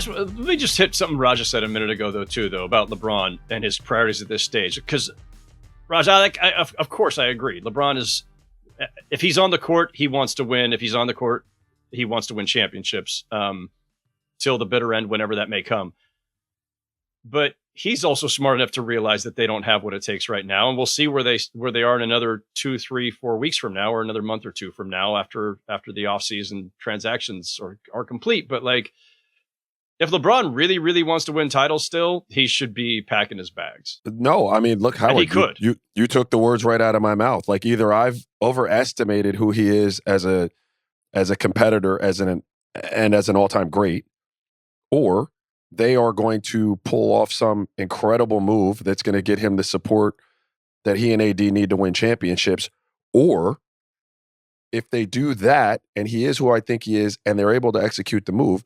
Let me just hit something Raja said a minute ago, though, about LeBron and his priorities at this stage. Because, Raja, of course I agree. LeBron is, if he's on the court, he wants to win. If he's on the court, he wants to win championships till the bitter end, whenever that may come. But he's also smart enough to realize that they don't have what it takes right now, and we'll see where they are in another 2, 3, 4 weeks from now, or another month or two from now, after the offseason transactions are complete. But like, if LeBron really, really wants to win titles still, he should be packing his bags. No, I mean, look, Howard, he could. You took the words right out of my mouth. Like, either I've overestimated who he is as a competitor, as an all-time great, or they are going to pull off some incredible move that's going to get him the support that he and AD need to win championships. Or if they do that, and he is who I think he is, and they're able to execute the move,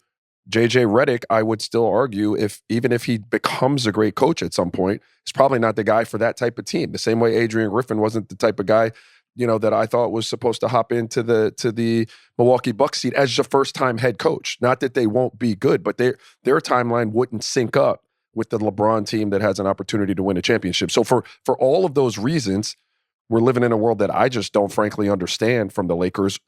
JJ Redick, I would still argue, even if he becomes a great coach at some point, is probably not the guy for that type of team. The same way Adrian Griffin wasn't the type of guy, that I thought was supposed to hop into the Milwaukee Bucks seat as a first-time head coach. Not that they won't be good, but their timeline wouldn't sync up with the LeBron team that has an opportunity to win a championship. So for all of those reasons, we're living in a world that I just don't frankly understand from the Lakers.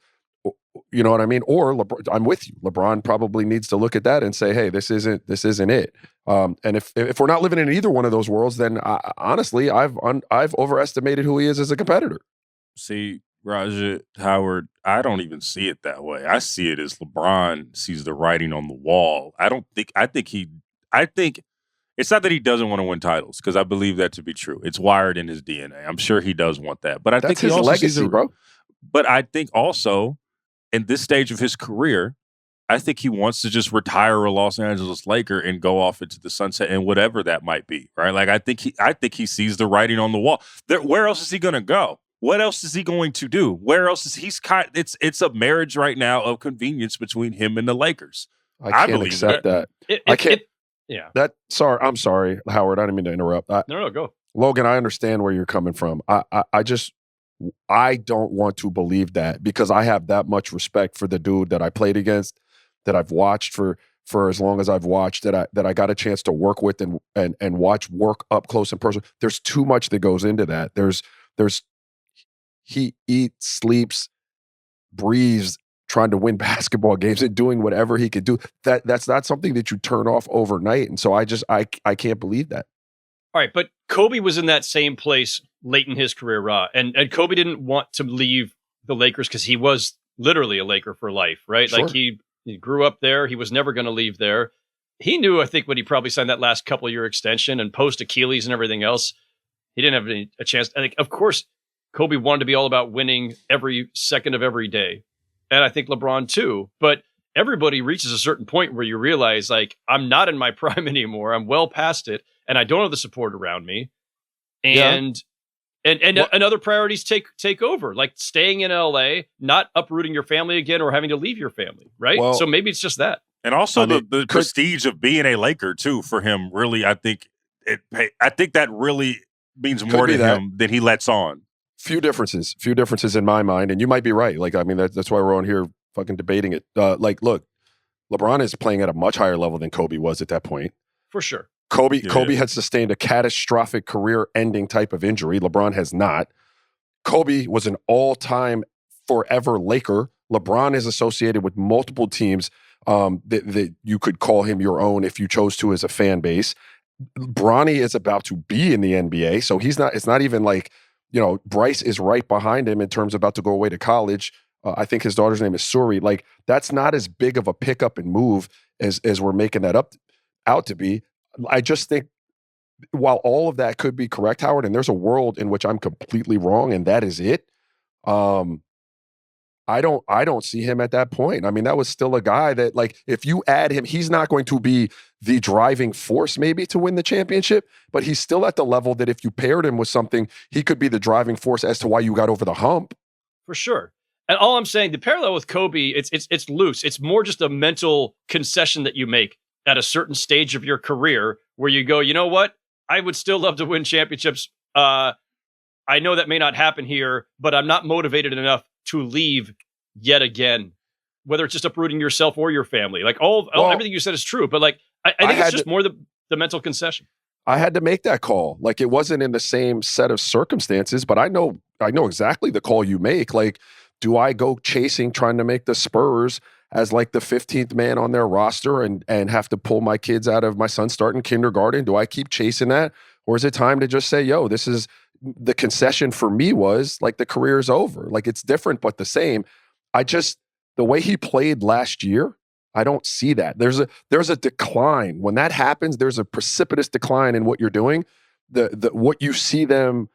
You know what I mean? Or I'm with you. LeBron probably needs to look at that and say, "Hey, this isn't it." And if we're not living in either one of those worlds, then honestly, I've overestimated who he is as a competitor. See, Raja, Howard, I don't even see it that way. I see it as LeBron sees the writing on the wall. I think it's not that he doesn't want to win titles, because I believe that to be true. It's wired in his DNA. I'm sure he does want that. But I think his he also legacy, bro. But I think also, in this stage of his career, I think he wants to just retire a Los Angeles Laker and go off into the sunset, and whatever that might be, right? Like, I think he sees the writing on the wall. Where else is he going to go? What else is he going to do? Where else is it's a marriage right now of convenience between him and the Lakers. I can't accept that. I can't. Yeah. I'm sorry, Howard. I didn't mean to interrupt. No, go. Logan, I understand where you're coming from. I don't want to believe that, because I have that much respect for the dude that I played against, that I've watched for as long as I've watched, that I got a chance to work with and watch work up close and personal. There's too much that goes into that. He eats, sleeps, breathes, trying to win basketball games and doing whatever he could do. That's not something that you turn off overnight. And so I can't believe that. All right, but Kobe was in that same place late in his career, and Kobe didn't want to leave the Lakers because he was literally a Laker for life, right? Sure. Like, he grew up there. He was never going to leave there. He knew, I think, when he probably signed that last couple-year extension and post-Achilles and everything else, he didn't have a chance. I think, of course, Kobe wanted to be all about winning every second of every day. And I think LeBron too. But everybody reaches a certain point where you realize, like, I'm not in my prime anymore. I'm well past it. And I don't have the support around me. And other priorities take over, like staying in LA, not uprooting your family again, or having to leave your family, right? Well, so maybe it's just that. And also the prestige of being a Laker too, for him, really, I think that really means more to him than he lets on. Few differences in my mind, and you might be right. Like, I mean, that's why we're on here fucking debating it. Like, look, LeBron is playing at a much higher level than Kobe was at that point. For sure. Kobe had sustained a catastrophic career-ending type of injury. LeBron has not. Kobe was an all-time forever Laker. LeBron is associated with multiple teams that you could call him your own if you chose to as a fan base. Bronny is about to be in the NBA, so it's not even like, Bryce is right behind him in terms of about to go away to college. I think his daughter's name is Suri. Like, that's not as big of a pickup and move as we're making that out to be. I just think, while all of that could be correct, Howard, and there's a world in which I'm completely wrong, and that is it. I don't see him at that point. I mean, that was still a guy that, like, if you add him, he's not going to be the driving force maybe to win the championship, but he's still at the level that if you paired him with something, he could be the driving force as to why you got over the hump. For sure. And all I'm saying, the parallel with Kobe, it's loose. It's more just a mental concession that you make at a certain stage of your career where you go, you know what? I would still love to win championships. I know that may not happen here, but I'm not motivated enough to leave yet again. whether it's just uprooting yourself or your family. Like everything you said is true, but like I think it's just more the mental concession. I had to make that call. Like it wasn't in the same set of circumstances, but I know exactly the call you make. Like, do I go chasing, trying to make the Spurs as like the 15th man on their roster and have to pull my kids out of my son starting kindergarten? Do I keep chasing that? Or is it time to just say, yo, this is the concession for me was like the career is over. Like it's different, but the same. The way he played last year, I don't see that. There's a decline. When that happens, there's a precipitous decline in what you're doing. What you see them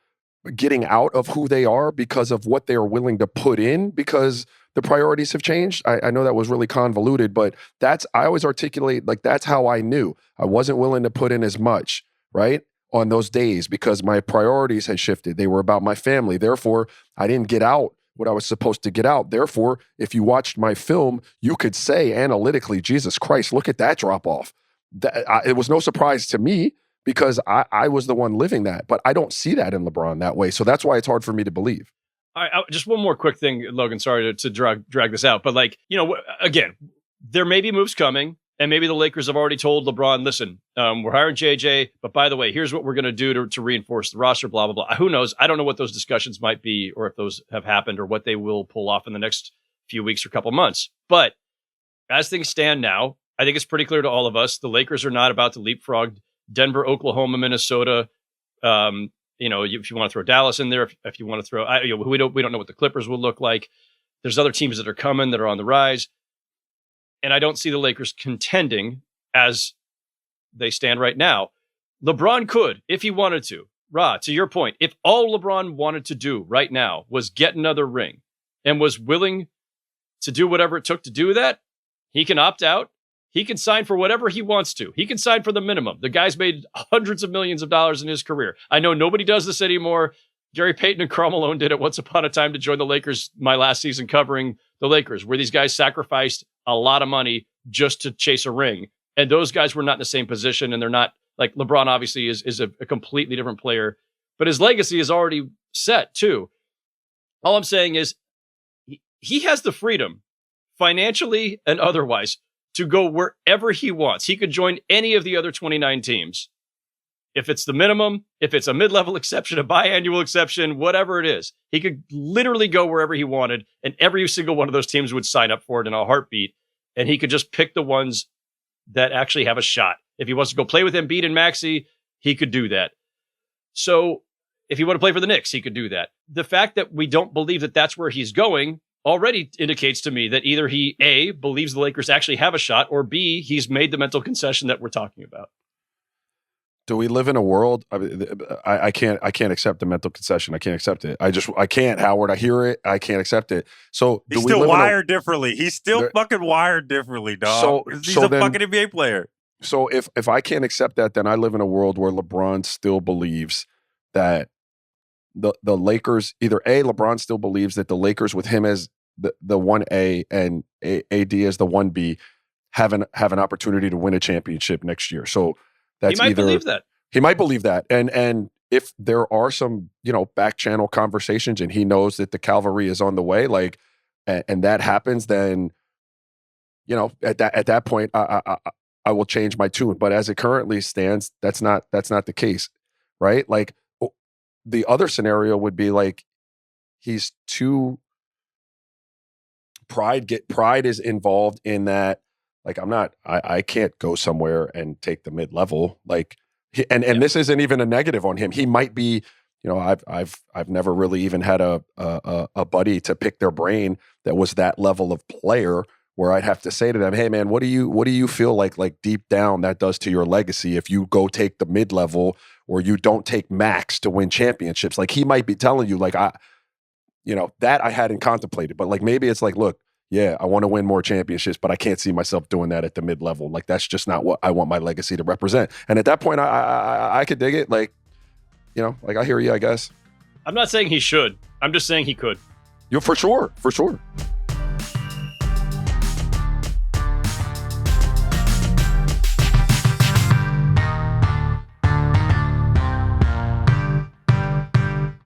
getting out of who they are because of what they are willing to put in because the priorities have changed. I know that was really convoluted, but I always articulate like that's how I knew. I wasn't willing to put in as much, right? On those days because my priorities had shifted. They were about my family. Therefore, I didn't get out what I was supposed to get out. Therefore, if you watched my film, you could say analytically, Jesus Christ, look at that drop off. It was no surprise to me because I was the one living that, but I don't see that in LeBron that way. So that's why it's hard for me to believe. All right, just one more quick thing, Logan, sorry to drag this out, but like, again, there may be moves coming. And maybe the Lakers have already told LeBron, listen, we're hiring JJ, but by the way, here's what we're going to do to reinforce the roster, blah, blah, blah. Who knows? I don't know what those discussions might be or if those have happened or what they will pull off in the next few weeks or couple months. But as things stand now, I think it's pretty clear to all of us, the Lakers are not about to leapfrog Denver, Oklahoma, Minnesota. If you want to throw Dallas in there, if you want to throw, we don't know what the Clippers will look like. There's other teams that are coming that are on the rise. And I don't see the Lakers contending as they stand right now. LeBron could, if he wanted to. To your point, if all LeBron wanted to do right now was get another ring and was willing to do whatever it took to do that, he can opt out. He can sign for whatever he wants to. He can sign for the minimum. The guy's made hundreds of millions of dollars in his career. I know nobody does this anymore. Gary Payton and Karl Malone did it once upon a time to join the Lakers my last season covering the Lakers, where these guys sacrificed a lot of money just to chase a ring. And those guys were not in the same position, and they're not like LeBron obviously is a completely different player, but his legacy is already set too. All I'm saying is he has the freedom financially and otherwise to go wherever he wants. He could join any of the other 29 teams. If it's the minimum, if it's a mid-level exception, a biannual exception, whatever it is, he could literally go wherever he wanted, and every single one of those teams would sign up for it in a heartbeat, and he could just pick the ones that actually have a shot. If he wants to go play with Embiid and Maxey, he could do that. So if he want to play for the Knicks, he could do that. The fact that we don't believe that that's where he's going already indicates to me that either he, A, believes the Lakers actually have a shot, or B, he's made the mental concession that we're talking about. Do we live in a world? I can't accept the mental concession. I can't accept it. I can't, Howard. I hear it. I can't accept it. So he's still wired differently. He's still fucking wired differently, dog. He's a fucking NBA player. So if I can't accept that, then I live in a world where LeBron still believes that the Lakers, either A, LeBron still believes that the Lakers with him as the 1A and AD as the 1B have an opportunity to win a championship next year. So that's he might believe that. He might believe that. And if there are some, back channel conversations and he knows that the cavalry is on the way, like, and that happens, then, at that point, I will change my tune. But as it currently stands, that's not the case, right? Like the other scenario would be like, he's too pride is involved in that. Like I can't go somewhere and take the mid-level. Like, this isn't even a negative on him. He might be, I've never really even had a buddy to pick their brain that was that level of player where I'd have to say to them, hey man, what do you feel like deep down that does to your legacy if you go take the mid-level or you don't take max to win championships? Like he might be telling you like, that I hadn't contemplated, but like maybe it's like, look, yeah, I want to win more championships, but I can't see myself doing that at the mid-level. Like, that's just not what I want my legacy to represent. And at that point, I could dig it. Like, I hear you, I guess. I'm not saying he should. I'm just saying he could. For sure.